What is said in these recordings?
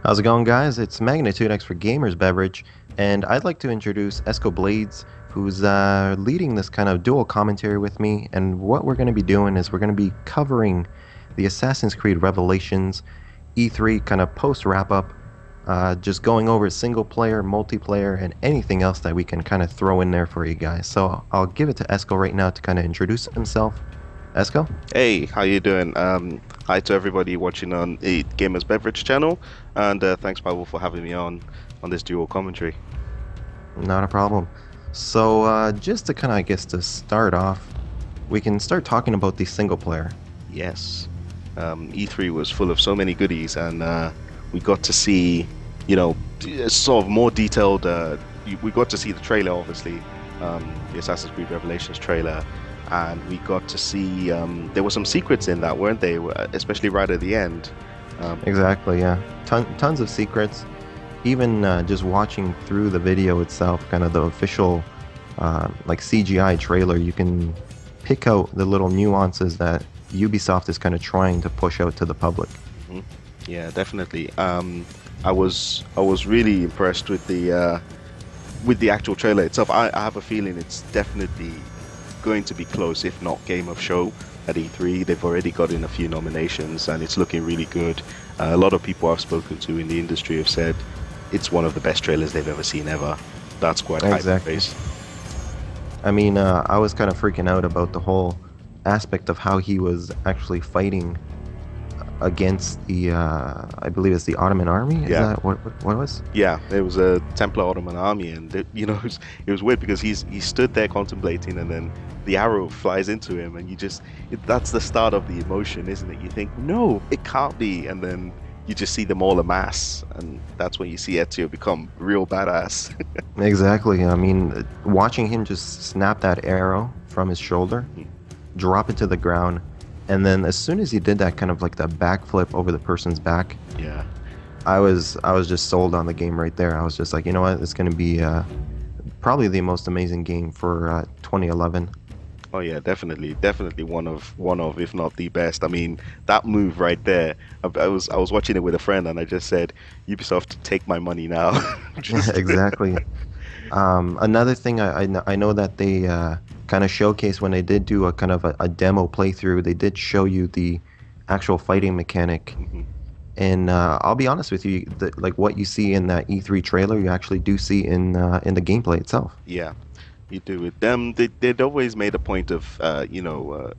How's it going, guys? It's Magnitudex for GamersBeverage, and I'd like to introduce EscoBlades, who's leading this kind of dual commentary with me. And what we're going to be doing is we're going to be covering the Assassin's Creed Revelations E3 kind of post wrap up, just going over single player, multiplayer, and anything else that we can kind of throw in there for you guys. So I'll give it to Esco right now to kind of introduce himself. Esco? Hey, how you doing? Hi to everybody watching on the Gamers Beverage channel, and thanks, Pavel, for having me on this dual commentary. Not a problem. So, just to kind of, I guess, to start off, we can start talking about the single player. Yes, E3 was full of so many goodies, and we got to see, you know, sort of more detailed. We got to see the trailer, obviously, the Assassin's Creed Revelations trailer, and we got to see there were some secrets in that, weren't they? Especially right at the end. Exactly, yeah. Tons of secrets. Even just watching through the video itself, kind of the official like CGI trailer, you can pick out the little nuances that Ubisoft is kind of trying to push out to the public. Mhm. Yeah, definitely. I was really impressed with the actual trailer itself. I have a feeling it's definitely going to be close, if not Game of Show at E3. They've already got in a few nominations, and it's looking really good. A lot of people I've spoken to in the industry have said it's one of the best trailers they've ever seen ever. That's quite high Exactly. praise. I mean, I was kind of freaking out about the whole aspect of how he was actually fighting against the, I believe it's the Ottoman army? Is Yeah. that what it was? Yeah, it was a Templar Ottoman army, and it was weird because he stood there contemplating, and then the arrow flies into him, and that's the start of the emotion, isn't it? You think, no, it can't be, and then you just see them all amass, and that's when you see Ezio become real badass. Exactly. I mean, watching him just snap that arrow from his shoulder, drop it to the ground, and then as soon as he did that, kind of like the backflip over the person's back, Yeah. I was just sold on the game right there. I was just like, you know what, it's going to be probably the most amazing game for 2011. Oh yeah, definitely one of, if not the best. I memean, that move right there. I was watching it with a friend, and I just said, Ubisoft, take my money now. Just Exactly. Another thing I know that they kind of showcased when they did do a kind of a demo playthrough, they did show you the actual fighting mechanic. Mhm. And I'll be honest with you, like what you see in that E3 trailer, you actually do see in the gameplay itself. Yeah, you do with them. They'd always made a point of,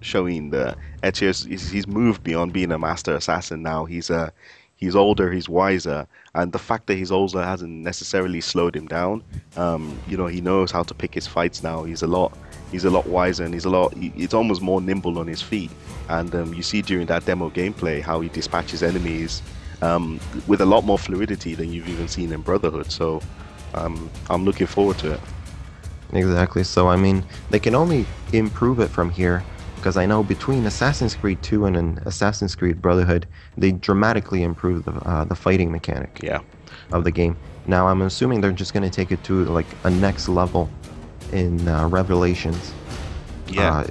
showing the Ezio's. He's moved beyond being a master assassin now. He's older, he's wiser, and the fact that he's older hasn't necessarily slowed him down. He knows how to pick his fights now. He's a lot wiser, and he's almost more nimble on his feet. And you see during that demo gameplay how he dispatches enemies with a lot more fluidity than you've even seen in Brotherhood. So I'm looking forward to it. Exactly. So I mean, they can only improve it from here because I know between Assassin's Creed 2 and an Assassin's Creed Brotherhood, they dramatically improved the fighting mechanic Yeah. of the game. Now I'm assuming they're just going to take it to like a next level in Revelations. Yeah.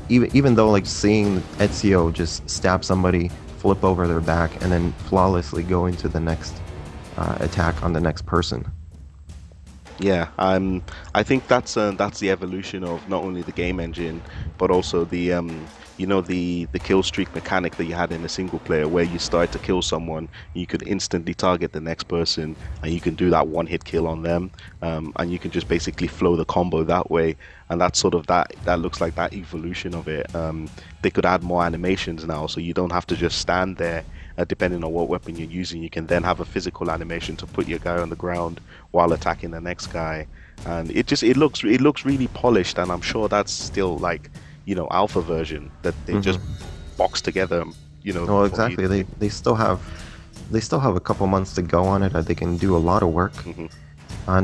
Even though like seeing Ezio just stab somebody, flip over their back, and then flawlessly go into the next attack on the next person. Yeah, I think that's the evolution of not only the game engine, but also the kill streak mechanic that you had in a single player, where you start to kill someone, you could instantly target the next person, and you can do that one hit kill on them, and you can just basically flow the combo that way, and that's sort of that looks like that evolution of it. They could add more animations now, so you don't have to just stand there. Depending on what weapon you're using, you can then have a physical animation to put your guy on the ground while attacking the next guy, and it looks really polished. And I'm sure that's still like, alpha version that they just box together. Well, before exactly. you- They still have a couple months to go on it. They can do a lot of work. Mhm.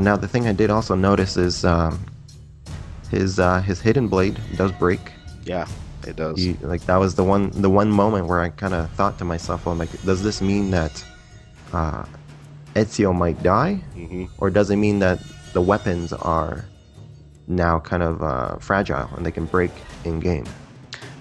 Now, the thing I did also notice is his hidden blade does break. Yeah, it does. Like that was the one moment where I kind of thought to myself, well, like, does this mean that Ezio might die, Hmm. or does it mean that the weapons are now kind of fragile and they can break in game?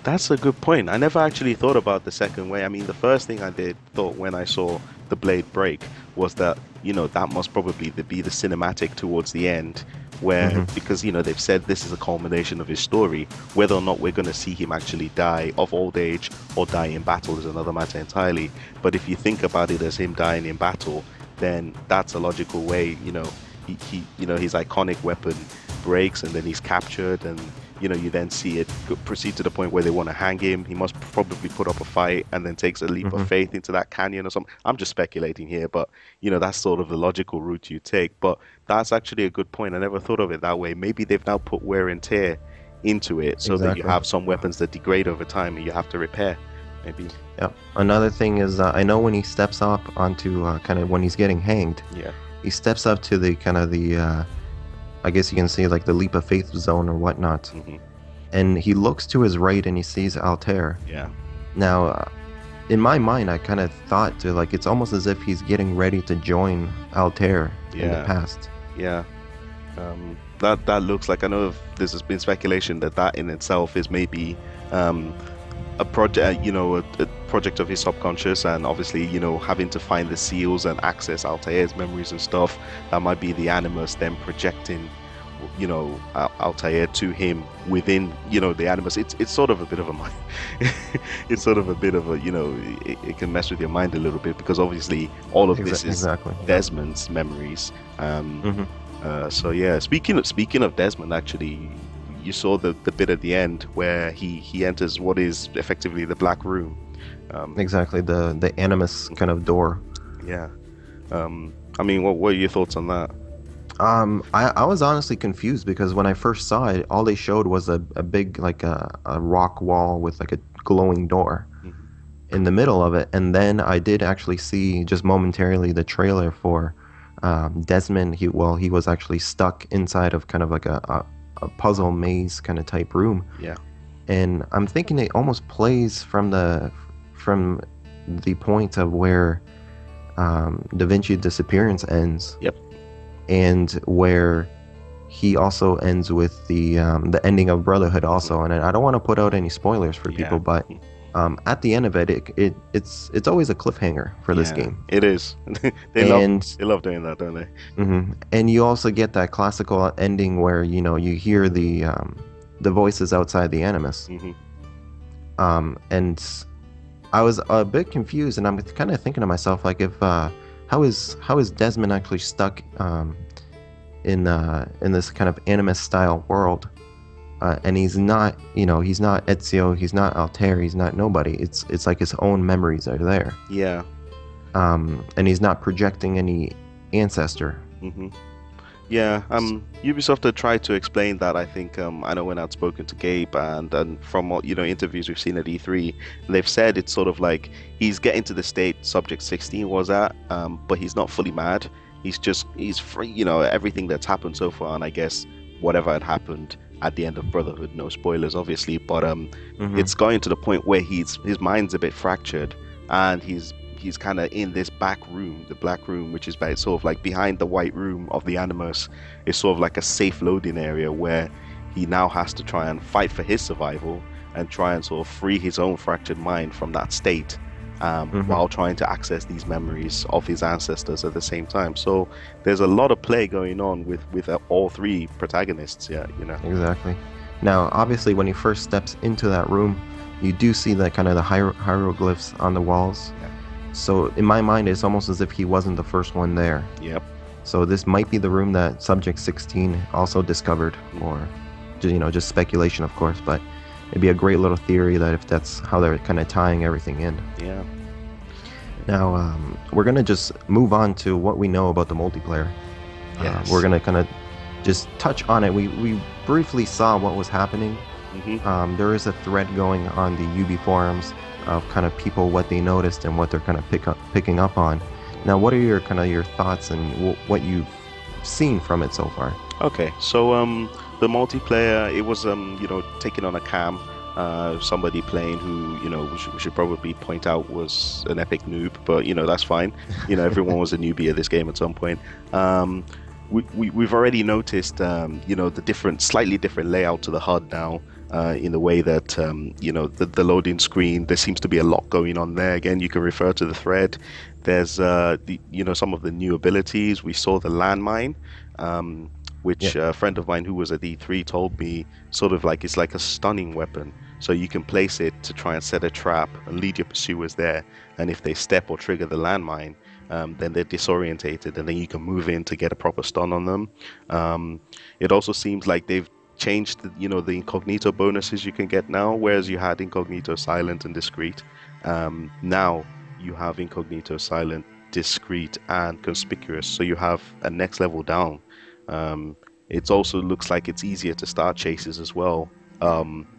That's a good point. I never actually thought about the second way. I mean, the first thing I thought when I saw the blade break was that, that must probably be the cinematic towards the end, where, because, they've said this is a culmination of his story. Whether or not we're going to see him actually die of old age or die in battle is another matter entirely. But if you think about it as him dying in battle, then that's a logical way. His iconic weapon breaks, and then he's captured, and you then see it proceed to the point where they want to hang him. He must probably put up a fight and then takes a leap of faith into that canyon or something. I'm just speculating here, but that's sort of the logical route you take. But that's actually a good point. I never thought of it that way. Maybe they've now put wear and tear into it so that you have some weapons that degrade over time and you have to repair. Maybe. Yeah. Another thing is, I know when he steps up onto kind of when he's getting hanged. Yeah. He steps up to the kind of the. I guess you can say like the leap of faith zone or whatnot. And he looks to his right and he sees Altair. Yeah. Now, in my mind, I kind of thought to like, it's almost as if he's getting ready to join Altair in the past. Yeah. That looks like, I know there's been speculation that in itself is maybe a project, a project of his subconscious, and obviously, having to find the seals and access Altair's memories and stuff. That might be the Animus then projecting, Altair to him within, the Animus. It's sort of a bit of a mind. It's sort of a bit of a, it can mess with your mind a little bit, because obviously all of this is Desmond's memories. So yeah, speaking of Desmond, actually, you saw the bit at the end where he enters what is effectively the Black Room. Exactly, the Animus kind of door. Yeah. I mean, what are your thoughts on that? I was honestly confused, because when I first saw it, all they showed was a big, like a rock wall with like a glowing door in the middle of it. And then I did actually see just momentarily the trailer for Desmond. He was actually stuck inside of kind of like a puzzle maze kind of type room. Yeah. And I'm thinking it almost plays from the point of where the Vinci Disappearance ends. Yep. And where he also ends with the ending of Brotherhood also. And I don't want to put out any spoilers for people, but at the end of it's always a cliffhanger for this game. It is. They love doing that, don't they? And you also get that classical ending where you hear the voices outside the Animus. And I was a bit confused, and I'm kind of thinking to myself, like, if how is Desmond actually stuck in this kind of Animus style world? And he's not Ezio, he's not Altair, he's not nobody. It's like his own memories are there. Yeah. And he's not projecting any ancestor. Yeah. Ubisoft had tried to explain that. I think I know when I'd spoken to Gabe and from what interviews we've seen at E3, they've said it's sort of like he's getting to the state Subject 16 was at, but he's not fully mad. He's free. Everything that's happened so far, and I guess whatever had happened at the end of Brotherhood, no spoilers obviously, but it's going to the point where his mind's a bit fractured, and he's kind of in this back room, the Black Room, which is sort of like behind the White Room of the Animus. It's sort of like a safe loading area where he now has to try and fight for his survival and try and sort of free his own fractured mind from that state, while trying to access these memories of his ancestors at the same time. So there's a lot of play going on with all three protagonists. Yeah, Exactly. Now, obviously, when he first steps into that room, you do see that kind of the hieroglyphs on the walls. Yeah. So in my mind, it's almost as if he wasn't the first one there. Yep. So this might be the room that Subject 16 also discovered, or just speculation, of course, but it'd be a great little theory that if that's how they're kind of tying everything in. Yeah. Now, we're going to just move on to what we know about the multiplayer. Yes. We're going to kind of just touch on it. We briefly saw what was happening. There is a thread going on the Ubi forums of kind of people, what they noticed and what they're kind of picking up on. Now, what are your thoughts and what you've seen from it so far? Okay, so the multiplayer, it was taken on a cam. Somebody playing who we should probably point out was an epic noob, but that's fine. Everyone was a newbie at this game at some point. We've already noticed the slightly different layout to the HUD now. In the way that the loading screen, there seems to be a lot going on there. Again, you can refer to the thread. There's some of the new abilities. We saw the landmine, um, Yeah. which a friend of mine who was at E3 told me sort of like it's like a stunning weapon. So you can place it to try and set a trap and lead your pursuers there. And if they step or trigger the landmine, then they're disorientated, and then you can move in to get a proper stun on them. Um, it also seems like they've changed the incognito bonuses you can get now, whereas you had incognito, silent, and discreet. Now you have incognito, silent, discreet, and conspicuous. So you have a next level down. Um, it also looks like it's easier to start chases as well,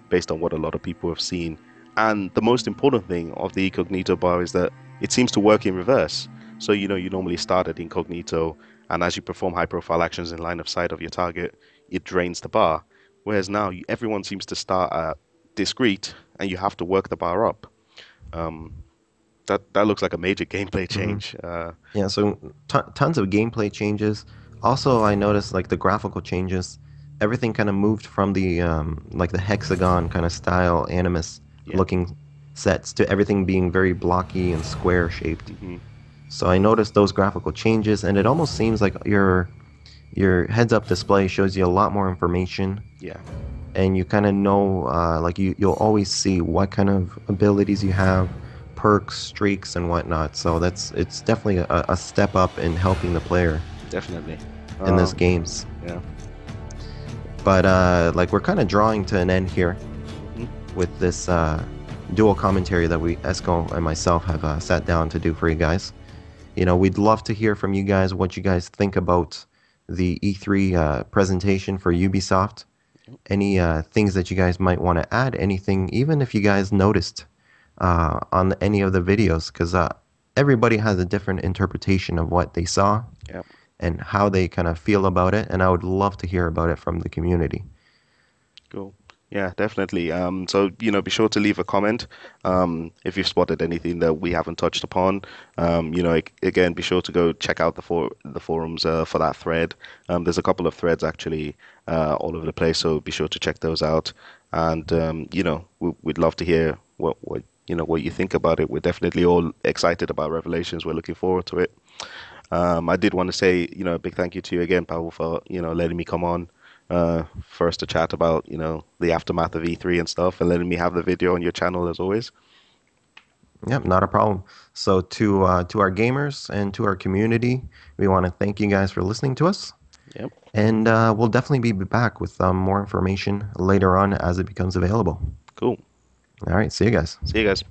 based on what a lot of people have seen. And the most important thing of the incognito bar is that it seems to work in reverse. So you normally start at incognito, and as you perform high-profile actions in line of sight of your target, it drains the bar. Whereas now everyone seems to start at discreet, and you have to work the bar up. Um, that looks like a major gameplay Hmm. change. Yeah, so tons of gameplay changes. Also, I noticed like the graphical changes. Everything kind of moved from the like the hexagon kind of style animus Yeah. looking sets to everything being very blocky and square shaped. Hmm. So I noticed those graphical changes, and it almost seems like your heads-up display shows you a lot more information, Yeah. and you kind of know like you'll always see what kind of abilities you have, perks, streaks, and whatnot. So it's definitely a step up in helping the player Definitely. in this Um, games. yeah. But like we're kind of drawing to an end here Hmm. with this dual commentary that Esco and myself have sat down to do for you guys. We'd love to hear from you guys what you guys think about the E3 presentation for Ubisoft. Any things that you guys might want to add, anything, even if you guys noticed on any of the videos, because everybody has a different interpretation of what they saw Yeah. and how they kind of feel about it, and I would love to hear about it from the community. Cool. Yeah, definitely. So, be sure to leave a comment if you've spotted anything that we haven't touched upon. Again, be sure to go check out the forums for that thread. There's a couple of threads actually all over the place, so be sure to check those out. And we'd love to hear what you think about it. We're definitely all excited about Revelations. We're looking forward to it. I did want to say, a big thank you to you again, Paul, for, letting me come on for us to chat about, the aftermath of E3 and stuff, and letting me have the video on your channel as always. Yep, not a problem. So to our gamers and to our community, we want to thank you guys for listening to us, Yep. and we'll definitely be back with more information later on as it becomes available. Cool. All right, see you guys. See you guys.